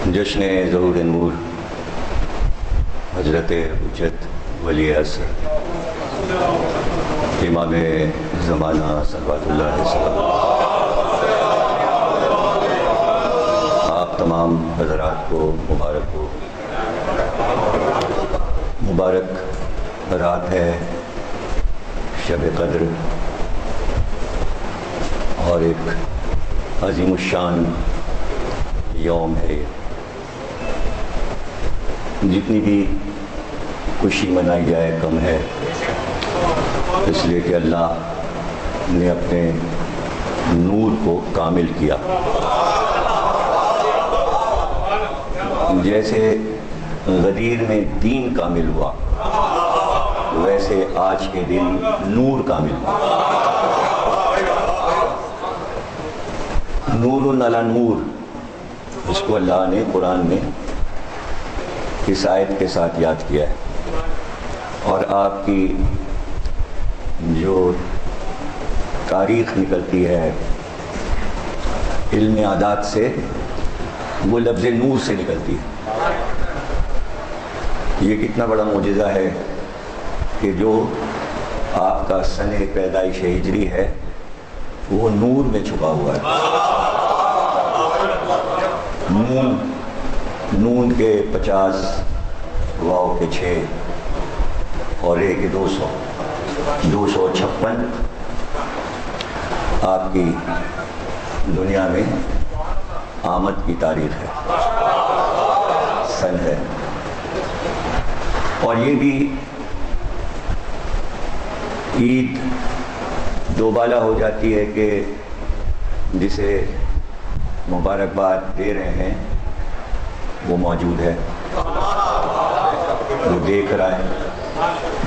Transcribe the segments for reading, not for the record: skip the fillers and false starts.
جشن ظہور نور حضرت حجت ولی عصر امام زمانہ صلوات اللہ علیہ وسلم، آپ تمام حضرات کو مبارک ہو۔ مبارک رات ہے، شب قدر، اور ایک عظیم الشان یوم ہے۔ جتنی بھی خوشی منائی جائے کم ہے، اس لیے کہ اللہ نے اپنے نور کو کامل کیا۔ جیسے غدیر میں دین کامل ہوا، ویسے آج کے دن نور کامل ہوا۔ نور علی نور، اس کو اللہ نے قرآن میں اس آیت کے ساتھ یاد کیا ہے، اور آپ کی جو تاریخ نکلتی ہے علم عادات سے، وہ لفظ نور سے نکلتی ہے۔ یہ کتنا بڑا معجزہ ہے کہ جو آپ کا سن پیدائش ہجری ہے وہ نور میں چھپا ہوا ہے۔ نون کے 50، واو کے 6 اور اے کے 200، 256 آپ کی دنیا میں آمد کی تاریخ ہے، سن ہے۔ اور یہ بھی عید دوبالا ہو جاتی ہے کہ جسے مبارکباد دے رہے ہیں وہ موجود ہے، وہ دیکھ رہا ہے،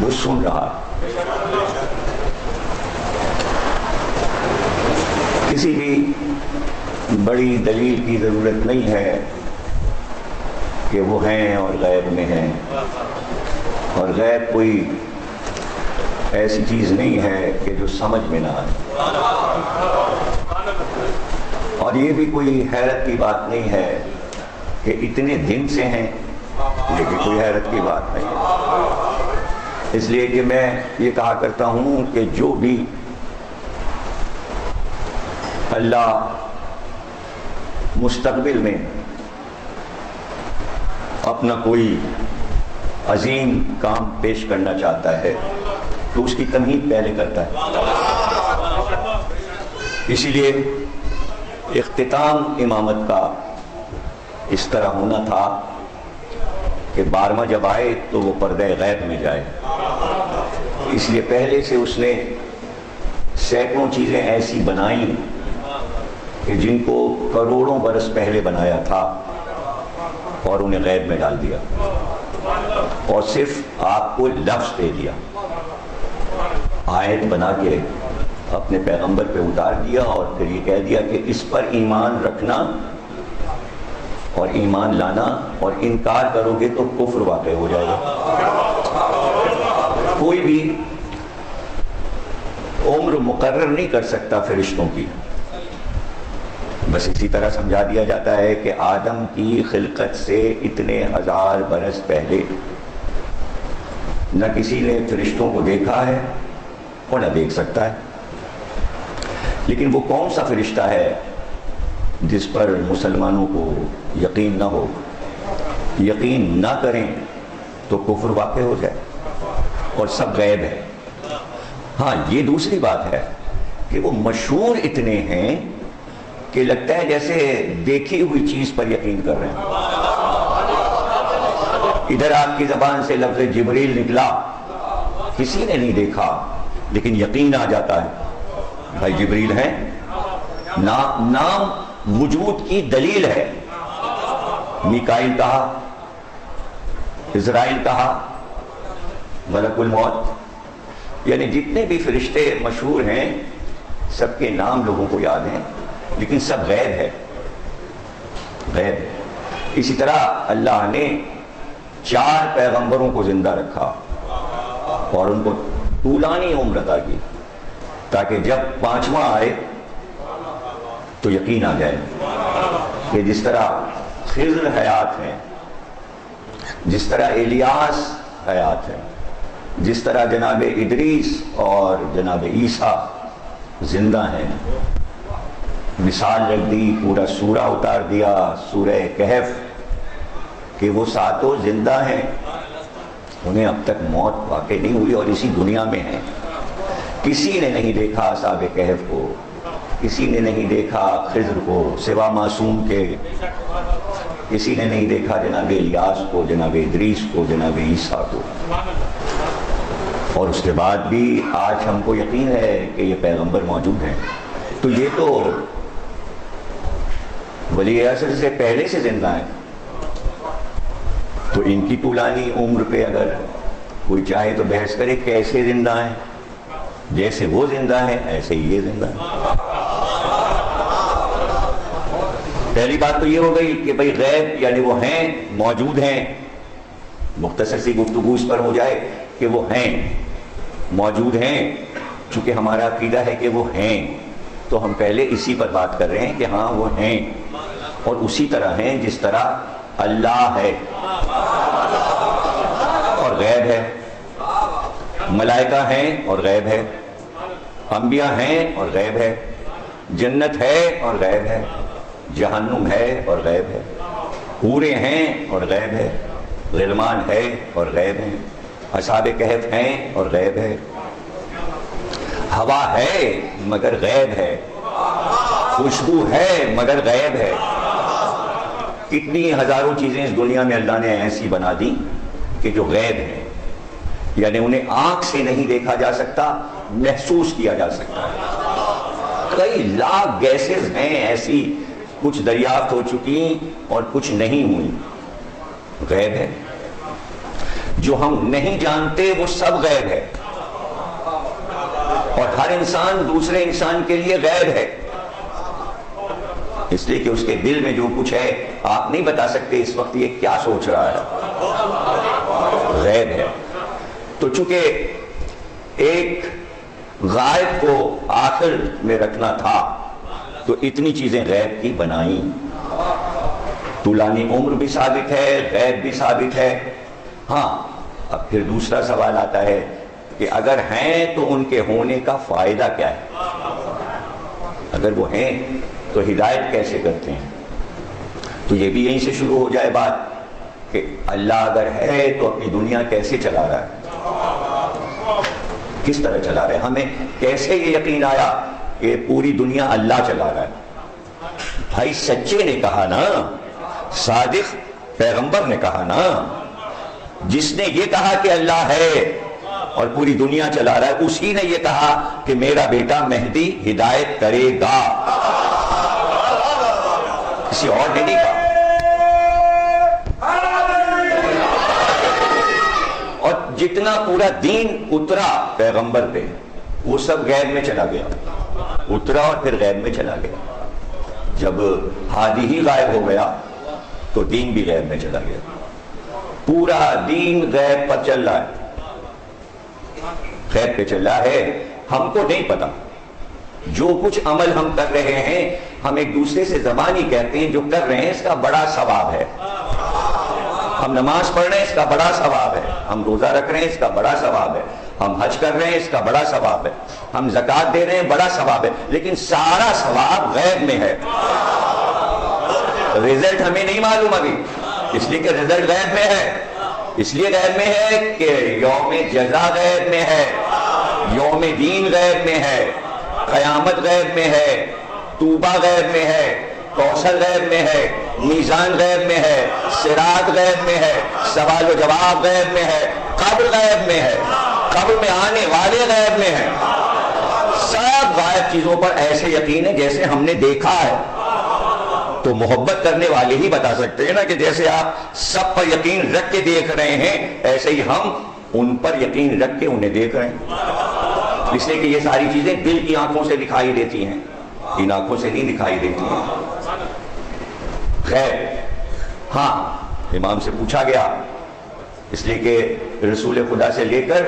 وہ سن رہا ہے۔ کسی بھی بڑی دلیل کی ضرورت نہیں ہے کہ وہ ہیں اور غیب میں ہیں، اور غیب کوئی ایسی چیز نہیں ہے کہ جو سمجھ میں نہ آئے، اور یہ بھی کوئی حیرت کی بات نہیں ہے کہ اتنے دن سے ہیں، لیکن کوئی حیرت کی بات نہیں ہے۔ اس لیے کہ میں یہ کہا کرتا ہوں کہ جو بھی اللہ مستقبل میں اپنا کوئی عظیم کام پیش کرنا چاہتا ہے تو اس کی تمہید پہلے کرتا ہے۔ اسی لیے اختتام امامت کا اس طرح ہونا تھا کہ 12واں جب آئے تو وہ پردہ غیب میں جائے۔ اس لیے پہلے سے اس نے سینکڑوں چیزیں ایسی بنائیں کہ جن کو کروڑوں برس پہلے بنایا تھا، اور انہیں غیب میں ڈال دیا، اور صرف آپ کو لفظ دے دیا، آیت بنا کے اپنے پیغمبر پہ اتار دیا، اور پھر یہ کہہ دیا کہ اس پر ایمان رکھنا اور ایمان لانا، اور انکار کرو گے تو کفر واقع ہو جائے گا۔ کوئی بھی عمر مقرر نہیں کر سکتا فرشتوں کی، بس اسی طرح سمجھا دیا جاتا ہے کہ آدم کی خلقت سے اتنے ہزار برس پہلے نہ کسی نے فرشتوں کو دیکھا ہے اور نہ دیکھ سکتا ہے، لیکن وہ کون سا فرشتہ ہے جس پر مسلمانوں کو یقین نہ ہو؟ یقین نہ کریں تو کفر واقع ہو جائے، اور سب غیب ہے۔ ہاں، یہ دوسری بات ہے کہ وہ مشہور اتنے ہیں کہ لگتا ہے جیسے دیکھی ہوئی چیز پر یقین کر رہے ہیں۔ ادھر آپ کی زبان سے لفظ جبریل نکلا، کسی نے نہیں دیکھا لیکن یقین آ جاتا ہے بھائی جبریل ہے، نام وجود کی دلیل ہے۔ میکائیل کہا، اسرائیل کہا، ملک الموت، یعنی جتنے بھی فرشتے مشہور ہیں سب کے نام لوگوں کو یاد ہیں، لیکن سب غیب ہے، غیب۔ اسی طرح اللہ نے 4 پیغمبروں کو زندہ رکھا اور ان کو طولانی عمر عطا کی، تاکہ جب 5واں آئے تو یقین آ جائے کہ جس طرح خضر حیات ہیں، جس طرح الیاس حیات ہے، جس طرح جناب ادریس اور جناب عیسیٰ زندہ ہیں، مثال رکھ دی، پورا سورہ اتار دیا سورہ کہف کہ وہ ساتوں زندہ ہیں، انہیں اب تک موت واقع نہیں ہوئی اور اسی دنیا میں ہیں۔ کسی نے نہیں دیکھا اصحاب کہف کو، کسی نے نہیں دیکھا خضر کو سوا معصوم کے، کسی نے نہیں دیکھا جناب الیاس کو، جناب ادریس کو، جناب عیسیٰ کو، اور اس کے بعد بھی آج ہم کو یقین ہے کہ یہ پیغمبر موجود ہیں۔ تو یہ تو ولی عصر سے پہلے سے زندہ ہیں، تو ان کی طولانی عمر پہ اگر کوئی چاہے تو بحث کرے کیسے زندہ ہیں، جیسے وہ زندہ ہیں ایسے ہی یہ زندہ ہیں۔ پہلی بات تو یہ ہو گئی کہ بھئی غیب یعنی وہ ہیں، موجود ہیں، مختصر سی گفتگو اس پر ہو جائے کہ وہ ہیں، موجود ہیں۔ چونکہ ہمارا عقیدہ ہے کہ وہ ہیں تو ہم پہلے اسی پر بات کر رہے ہیں کہ ہاں وہ ہیں، اور اسی طرح ہیں جس طرح اللہ ہے اور غیب ہے، ملائکہ ہیں اور غیب ہے، انبیاء ہیں اور غیب ہے، جنت ہے اور غیب ہے، جہنم ہے اور غیب ہے، حوریں ہیں اور غیب ہے، غلمان ہے اور غیب ہے، اصحاب کہف ہیں اور غیب ہے، ہوا ہے مگر غیب ہے، خوشبو ہے مگر غیب ہے۔ کتنی ہزاروں چیزیں اس دنیا میں اللہ نے ایسی بنا دی کہ جو غیب ہے، یعنی انہیں آنکھ سے نہیں دیکھا جا سکتا، محسوس کیا جا سکتا ہے۔ کئی لاکھ گیسز ہیں ایسی، کچھ دریافت ہو چکی اور کچھ نہیں ہوئی، غیب ہے۔ جو ہم نہیں جانتے وہ سب غیب ہے، اور ہر انسان دوسرے انسان کے لیے غیب ہے، اس لیے کہ اس کے دل میں جو کچھ ہے آپ نہیں بتا سکتے اس وقت یہ کیا سوچ رہا ہے، غیب ہے۔ تو چونکہ ایک غائب کو آخر میں رکھنا تھا تو اتنی چیزیں غیب کی بنائیں، طولانی عمر بھی ثابت ہے، غیب بھی ثابت ہے۔ ہاں اب پھر دوسرا سوال آتا ہے کہ اگر ہیں تو ان کے ہونے کا فائدہ کیا ہے؟ اگر وہ ہیں تو ہدایت کیسے کرتے ہیں؟ تو یہ بھی یہیں سے شروع ہو جائے بات کہ اللہ اگر ہے تو اپنی دنیا کیسے چلا رہا ہے، کس طرح چلا رہا ہے، ہمیں کیسے یہ یقین آیا کہ پوری دنیا اللہ چلا رہا ہے؟ بھائی سچے نے کہا نا، صادق پیغمبر نے کہا نا، جس نے یہ کہا کہ اللہ ہے اور پوری دنیا چلا رہا ہے، اسی نے یہ کہا کہ میرا بیٹا مہدی ہدایت کرے گا، کسی اور نے نہیں کہا۔ اور جتنا پورا دین اترا پیغمبر پہ وہ سب غیب میں چلا گیا، اترا اور پھر غیب میں چلا گیا۔ جب ہادی ہی غائب ہو گیا تو دین بھی غیب میں چلا گیا، پورا دین غیب پر چل رہا ہے، غیب پہ چل رہا ہے، ہم کو نہیں پتا۔ جو کچھ عمل ہم کر رہے ہیں ہم ایک دوسرے سے زبانی کہتے ہیں جو کر رہے ہیں اس کا بڑا ثواب ہے، ہم نماز پڑھ رہے ہیں اس کا بڑا ثواب ہے، ہم روزہ رکھ رہے ہیں اس کا بڑا ثواب ہے، ہم حج کر رہے ہیں اس کا بڑا ثواب ہے، ہم زکوٰۃ دے رہے ہیں بڑا ثواب ہے، لیکن سارا ثواب غیب میں ہے، رزلٹ ہمیں نہیں معلوم ابھی، اس لیے کہ رزلٹ غیب میں ہے، اس لیے غیب میں ہے کہ یوم جزا غیب میں ہے، یوم دین غیب میں ہے، قیامت غیب میں ہے، توبہ غیب میں ہے، کوثر غیب میں ہے، میزان غیب میں ہے، صراط غیب میں ہے، سوال و جواب غیب میں ہے، قبر غیب میں ہے، قبر میں آنے والے غیب میں ہے۔ سب غائب چیزوں پر ایسے یقین ہے جیسے ہم نے دیکھا ہے۔ تو محبت کرنے والے ہی بتا سکتے ہیں نا کہ جیسے آپ سب پر یقین رکھ کے دیکھ رہے ہیں ایسے ہی ہم ان پر یقین رکھ کے انہیں دیکھ رہے ہیں، اس لیے کہ یہ ساری چیزیں دل کی آنکھوں سے دکھائی دیتی ہیں، ان آنکھوں سے نہیں دکھائی دیتی ہیں۔ خیر، ہاں امام سے پوچھا گیا، اس لیے کہ رسول خدا سے لے کر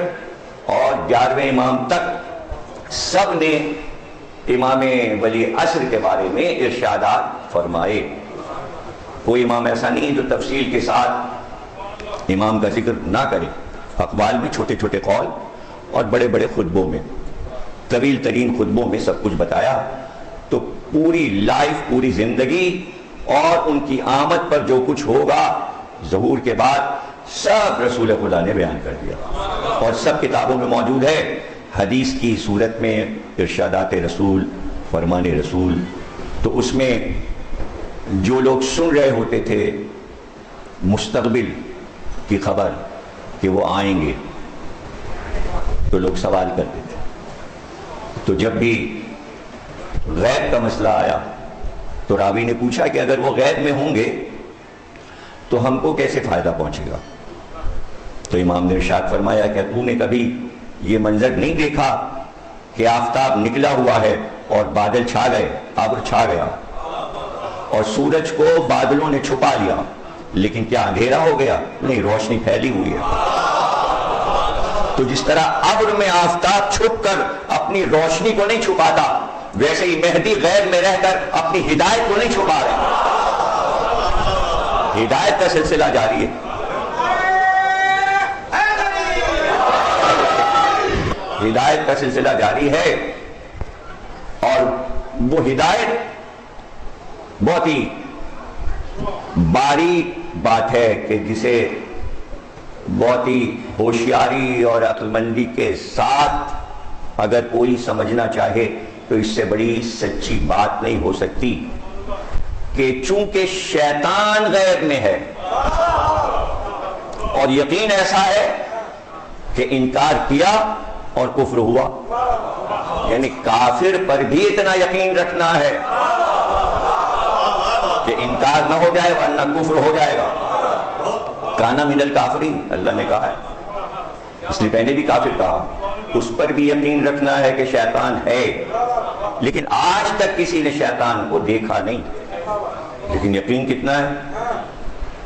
اور 11ویں امام تک سب نے امام ولی عصر کے بارے میں ارشادات فرمائے۔ کوئی امام ایسا نہیں جو تفصیل کے ساتھ امام کا ذکر نہ کرے. اقوال میں چھوٹے چھوٹے قول اور بڑے بڑے خطبوں میں، طویل ترین خطبوں میں سب کچھ بتایا. تو پوری لائف، پوری زندگی اور ان کی آمد پر جو کچھ ہوگا ظہور کے بعد سب رسول خدا نے بیان کر دیا، اور سب کتابوں میں موجود ہے. حدیث کی صورت میں ارشادات رسول، فرمان رسول. تو اس میں جو لوگ سن رہے ہوتے تھے مستقبل کی خبر کہ وہ آئیں گے، تو لوگ سوال کرتے تھے. تو جب بھی غیب کا مسئلہ آیا تو راوی نے پوچھا کہ اگر وہ غیب میں ہوں گے تو ہم کو کیسے فائدہ پہنچے گا؟ تو امام نے ارشاد فرمایا کہ تو نے کبھی یہ منظر نہیں دیکھا کہ آفتاب نکلا ہوا ہے اور بادل چھا گئے، ابر چھا گیا اور سورج کو بادلوں نے چھپا لیا، لیکن کیا اندھیرا ہو گیا؟ نہیں، روشنی پھیلی ہوئی ہے. تو جس طرح ابر میں آفتاب چھپ کر اپنی روشنی کو نہیں چھپاتا، ویسے ہی مہدی غیب میں رہ کر اپنی ہدایت کو نہیں چھپا رہے. ہدایت کا سلسلہ جاری ہے. ہدایت کا سلسلہ جاری ہے، اور وہ ہدایت بہت ہی باریک بات ہے کہ جسے بہت ہی ہوشیاری اور عقل مندی کے ساتھ اگر کوئی سمجھنا چاہے تو اس سے بڑی سچی بات نہیں ہو سکتی کہ چونکہ شیطان غیب میں ہے اور یقین ایسا ہے کہ انکار کیا اور کفر ہوا، یعنی کافر پر بھی اتنا یقین رکھنا ہے کہ انکار نہ ہو جائے ورنہ کفر ہو جائے گا. کانا من الکافرین اللہ نے کہا ہے، اس نے پہلے بھی کافر کہا. اس پر بھی یقین رکھنا ہے کہ شیطان ہے، لیکن آج تک کسی نے شیطان کو دیکھا نہیں. لیکن یقین کتنا ہے؟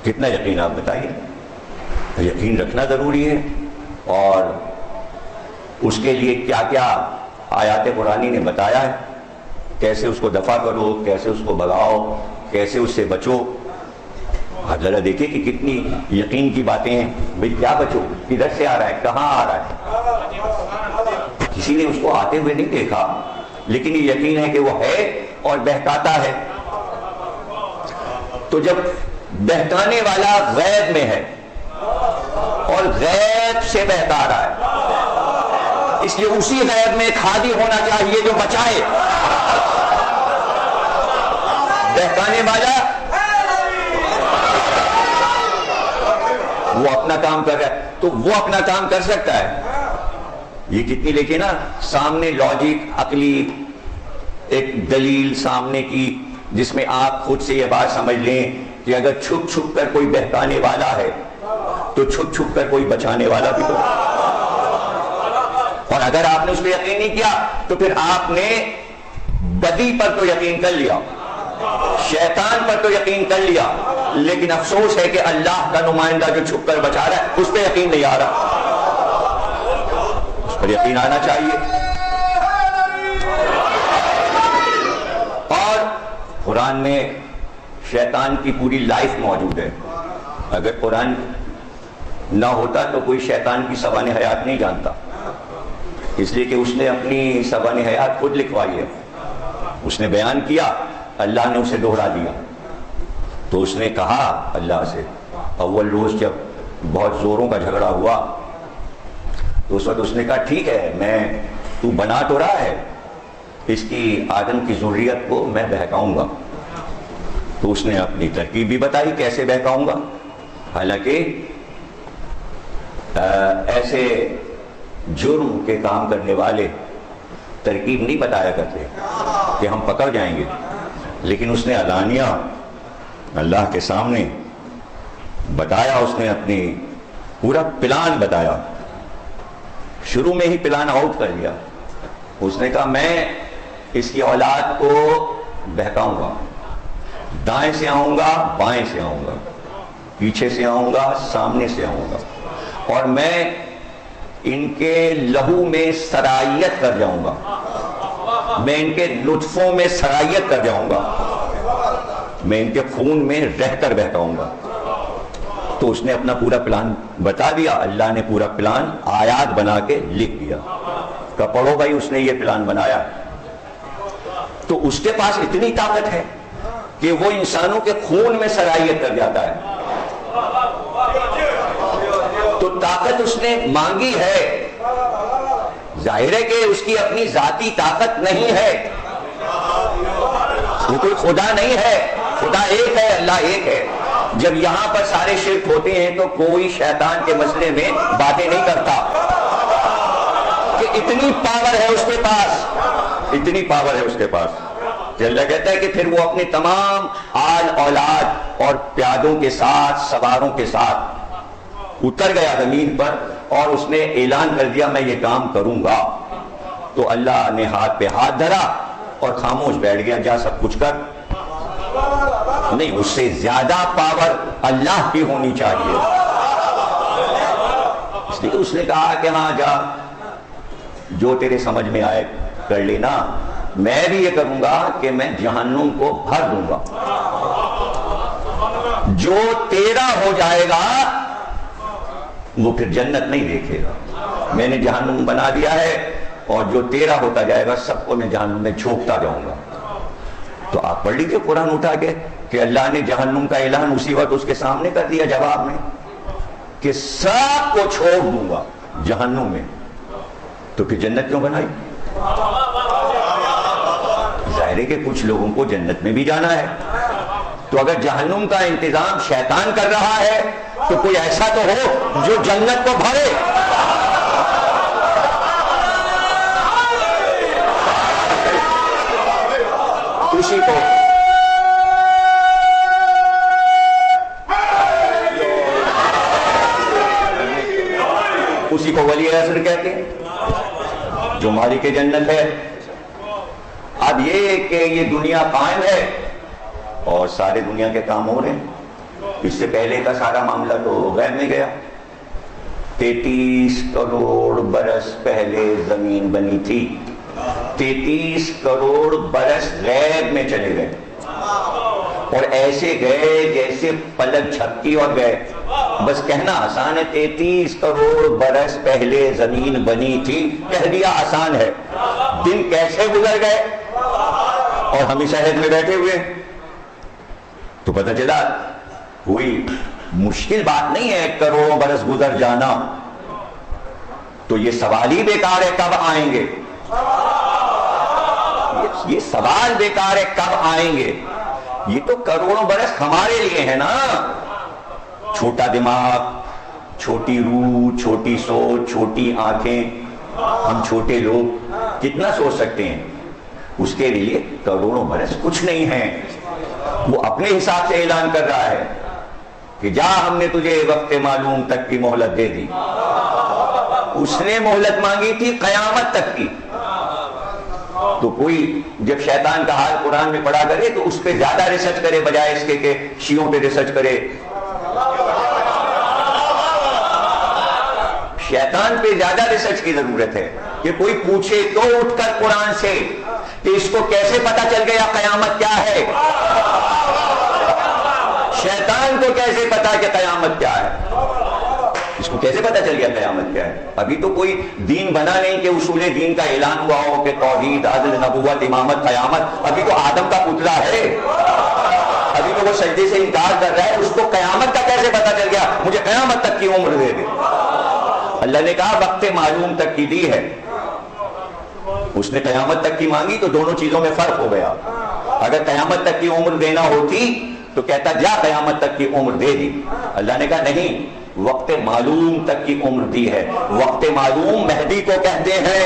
کتنا یقین آپ بتائیے. یقین رکھنا ضروری ہے، اور اس کے لیے کیا کیا آیات قرآنی نے بتایا ہے، کیسے اس کو دفع کرو، کیسے اس کو بھگاؤ، کیسے اس سے بچو. آپ ذرا دیکھیں کہ کتنی یقین کی باتیں ہیں. بھئی کیا بچو؟ کدھر سے آ رہا ہے، کہاں آ رہا ہے؟ کسی نے اس کو آتے ہوئے نہیں دیکھا، لیکن یہ یقین ہے کہ وہ ہے اور بہکاتا ہے. تو جب بہکانے والا غیب میں ہے اور غیب سے بہکا رہا ہے، اس لیے اسی غیب میں ایک ہادی ہونا چاہیے جو بچائے. بہکانے والا وہ اپنا کام کر رہا ہے تو وہ اپنا کام کر سکتا ہے. یہ کتنی لیکن نا سامنے لاجک، عقلی ایک دلیل سامنے کی، جس میں آپ خود سے یہ بات سمجھ لیں کہ اگر چھپ چھپ کر کوئی بہکانے والا ہے تو چھپ چھپ کر کوئی بچانے والا بھی تو. اور اگر آپ نے اس پہ یقین نہیں کیا تو پھر آپ نے بدی پر تو یقین کر لیا، شیطان پر تو یقین کر لیا، لیکن افسوس ہے کہ اللہ کا نمائندہ جو چھپ کر بچا رہا ہے اس پہ یقین نہیں آ رہا. اس پر یقین آنا چاہیے. اور قرآن میں شیطان کی پوری لائف موجود ہے. اگر قرآن نہ ہوتا تو کوئی شیطان کی سوانح حیات نہیں جانتا، اس لیے کہ اس نے اپنی سوانح حیات خود لکھوائی ہے. اس نے بیان کیا، اللہ نے اسے دوہرا دیا. تو اس نے کہا اللہ سے اول روز جب بہت زوروں کا جھگڑا ہوا تو اس وقت اس نے کہا ٹھیک ہے، تو بنا تو رہا ہے، اس کی آدم کی ذریت کو میں بہکاؤں گا. تو اس نے اپنی ترکیب بھی بتائی کیسے بہکاؤں گا. حالانکہ ایسے جرم کے کام کرنے والے ترکیب نہیں بتایا کرتے کہ ہم پکڑ جائیں گے، لیکن اس نے علانیہ اللہ کے سامنے بتایا. اس نے اپنی پورا پلان بتایا، شروع میں ہی پلان آؤٹ کر لیا. اس نے کہا میں اس کی اولاد کو بہکاؤں گا، دائیں سے آؤں گا، بائیں سے آؤں گا، پیچھے سے آؤں گا، سامنے سے آؤں گا، اور میں ان کے لہو میں سرایت کر جاؤں گا، میں ان کے لطفوں میں سرایت کر جاؤں گا. میں ان کے خون میں رہ کر بہکاؤں گا. تو اس نے اپنا پورا پلان بتا دیا. اللہ نے پورا پلان آیات بنا کے لکھ دیا کہ پڑھو بھائی اس نے یہ پلان بنایا. تو اس کے پاس اتنی طاقت ہے کہ وہ انسانوں کے خون میں سرایت کر جاتا ہے. تو طاقت اس نے مانگی ہے. ظاہر ہے کہ اس کی اپنی ذاتی طاقت نہیں ہے. وہ کوئی خدا نہیں ہے. خدا ایک ہے, اللہ ایک ہے. جب یہاں پر سارے شرک ہوتے ہیں تو کوئی شیطان کے مسئلے میں باتیں نہیں کرتا کہ اتنی پاور ہے اس کے پاس, اتنی پاور ہے اس کے پاس. اللہ کہتا ہے کہ پھر وہ اپنے تمام آل اولاد اور پیادوں کے ساتھ, سواروں کے ساتھ اتر گیا زمین پر اور اس نے اعلان کر دیا میں یہ کام کروں گا. تو اللہ نے ہاتھ پہ ہاتھ دھرا اور خاموش بیٹھ گیا, جا سب کچھ کر. نہیں, اس سے زیادہ پاور اللہ کی ہونی چاہیے. اس لیے اس نے کہا کہ ہاں جا, جو تیرے سمجھ میں آئے کر لینا. میں بھی یہ کروں گا کہ میں جہنم کو بھر دوں گا. جو تیرا ہو جائے گا وہ پھر جنت نہیں دیکھے گا. میں نے جہنم بنا دیا ہے اور جو تیرا ہوتا جائے گا سب کو میں جہنم میں جھونکتا جاؤں گا. تو آپ پڑھ لیجیے قرآن اٹھا کے کہ اللہ نے جہنم کا اعلان اسی وقت اس کے سامنے کر دیا جواب میں کہ سب کو چھوڑ دوں گا جہنم میں. تو پھر جنت کیوں بنائی؟ ظاہر ہے کہ کچھ لوگوں کو جنت میں بھی جانا ہے. تو اگر جہنم کا انتظام شیطان کر رہا ہے تو کوئی ایسا تو ہو جو جنت کو بھرے. اسی کو ولی عصر کہتے ہیں جو مالک جنت ہے. اب یہ کہ یہ دنیا قائم ہے اور سارے دنیا کے کام ہو رہے ہیں. اس سے پہلے کا سارا معاملہ تو غیب میں گیا. 33 کروڑ برس پہلے زمین بنی تھی. 33 کروڑ برس غیب میں چلے گئے اور ایسے گئے جیسے پلک جھپکی اور گئے. بس کہنا آسان ہے 33 کروڑ برس پہلے زمین بنی تھی, کہہ دیا آسان ہے. دن کیسے گزر گئے اور ہم شہر میں بیٹھے ہوئے. تو پتہ چلا کوئی مشکل بات نہیں ہے کروڑوں برس گزر جانا. تو یہ سوال ہی بیکار ہے کب آئیں گے. یہ سوال بیکار ہے کب آئیں گے. یہ تو کروڑوں برس ہمارے لیے ہے نا. چھوٹا دماغ, چھوٹی روح, چھوٹی سوچ, چھوٹی آنکھیں, ہم چھوٹے لوگ کتنا سوچ سکتے ہیں. اس کے لیے کروڑوں برس کچھ نہیں ہیں. وہ اپنے حساب سے اعلان کر رہا ہے کہ جا ہم نے تجھے وقت معلوم تک کی مہلت دے دی. اس نے مہلت مانگی تھی قیامت تک کی. تو کوئی جب شیطان کا حال قرآن میں پڑھا کرے تو اس پہ زیادہ ریسرچ کرے بجائے اس کے کہ شیعوں پہ ریسرچ کرے. شیطان پہ زیادہ ریسرچ کی ضرورت ہے کہ کوئی پوچھے تو اٹھ کر قرآن سے کہ اس کو کیسے پتا چل گیا قیامت کیا ہے. شیطان کو کیسے پتا کہ قیامت کیا ہے. اس کو کیسے پتا چل گیا قیامت کیا ہے. ابھی تو کوئی دین بنا نہیں کہ اصول دین کا اعلان ہوا ہو کہ توحید, عدل, نبوت, امامت, قیامت. ابھی تو آدم کا پتلا ہے, ابھی تو وہ سجدے سے انکار کر رہا ہے. اس کو قیامت کا کیسے پتا چل گیا مجھے قیامت تک کی عمر دے دے. اللہ نے کہا وقت معلوم تک کی دی ہے. اس نے قیامت تک کی مانگی تو دونوں چیزوں میں فرق ہو گیا. اگر قیامت تک کی عمر دینا ہوتی تو کہتا جا قیامت تک کی عمر دے دی. اللہ نے کہا نہیں, وقت معلوم تک کی عمر دی ہے. وقت معلوم مہدی کو کہتے ہیں.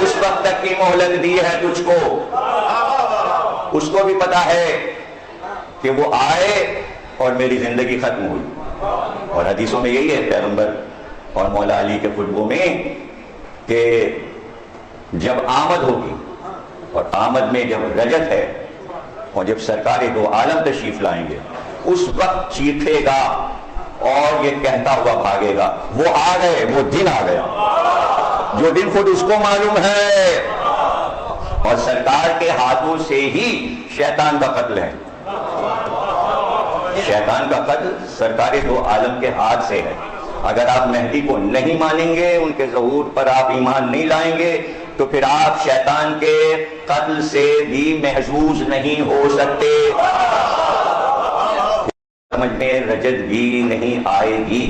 اس وقت تک کی مہلت دی ہے تجھ کو. اس کو بھی پتا ہے کہ وہ آئے اور میری زندگی ختم ہوئی. اور حدیثوں میں یہی ہے پیغمبر اور مولا علی کے خطبوں میں کہ جب آمد ہوگی اور آمد میں جب رجت ہے اور جب سرکار دو عالم تشریف لائیں گے اس وقت چیخے گا اور یہ کہتا ہوا بھاگے گا وہ آ گئے, وہ دن آ گیا. جو دن خود اس کو معلوم ہے، اور سرکار کے ہاتھوں سے ہی شیطان کا قتل ہے. شیطان کا قتل سرکار دو عالم کے ہاتھ سے ہے. اگر آپ مہدی کو نہیں مانیں گے، ان کے ظہور پر آپ ایمان نہیں لائیں گے، تو پھر آپ شیطان کے قتل سے بھی محفوظ نہیں ہو سکتے. سمجھ میں رجت بھی نہیں آئے گی.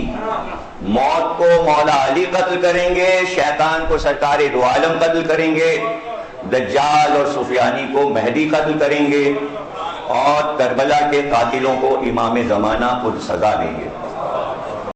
موت کو مولا علی قتل کریں گے، شیطان کو سرکار دو عالم قتل کریں گے، دجال اور سفیانی کو مہدی قتل کریں گے، اور کربلا کے قاتلوں کو امام زمانہ خود سزا دیں گے.